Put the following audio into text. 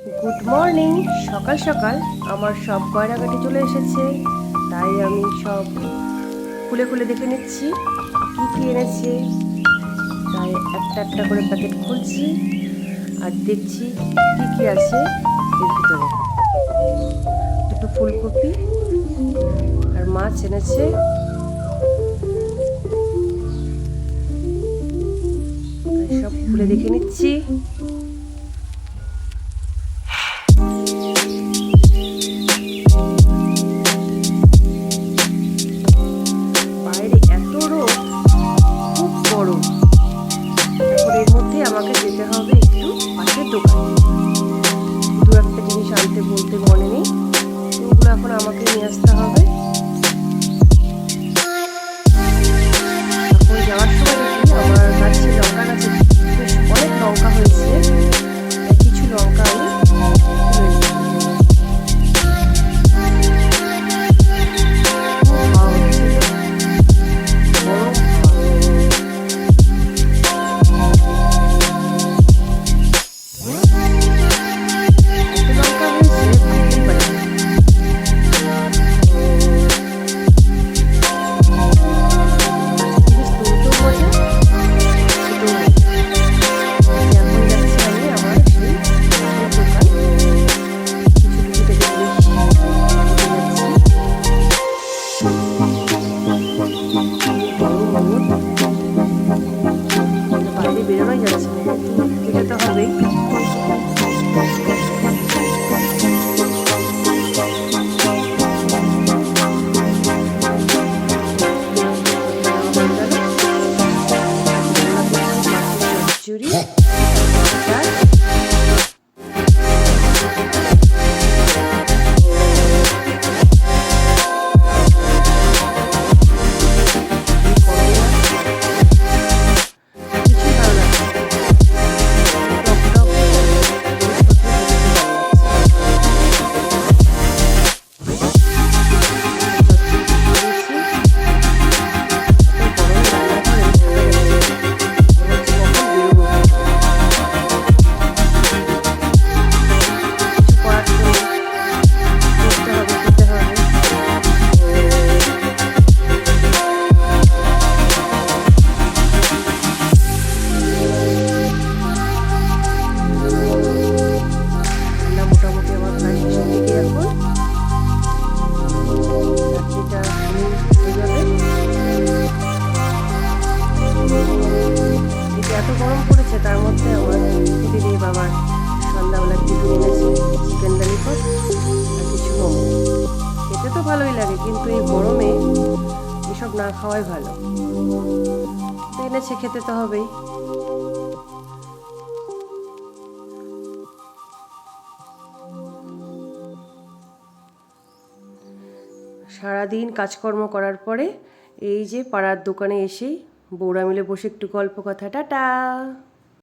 Good morning. সকাল সকাল আমার সব গয়নাগাটি চলে এসেছে, তাই আমি সব খুলে খুলে দেখে নিচ্ছি কী কী এনেছে। তাই একটা একটা করে প্যাকেট খুলছি আর দেখছি কী কী আছে এর ভিতরে। দুটো ফুলকপি আর মাছ এনেছে। তাই সব খুলে দেখে নিচ্ছি। আমাকে যেতে হবে একটু পাশের দোকানে, দু একটা জিনিস আনতে বলতে মনে নেই, ওগুলো এখন আমাকে নিয়ে আসতে হবে। এখন যাওয়ার সময় দেখি আমার গাছে লঙ্কা গাছে বেশ অনেক লঙ্কা হয়েছে, কিছু লঙ্কা আমি বেরোনোই যাচ্ছে না, যেতে হবেই। চুরি এত গরম পড়েছে, তার মধ্যে আমার দিদি বাবার সন্ধ্যাবেলা টিফিন এনেছে চিকেন ললিপপ আর কিছু মোমো। খেতে তো ভালোই লাগে, কিন্তু এই গরমে এসব না খাওয়াই ভালো। এনেছে, খেতে তো হবেই। সারাদিন কাজকর্ম করার পরে এই যে পাড়ার দোকানে এসেই বউরা মিলে বসে একটু গল্প কথা। টাটা।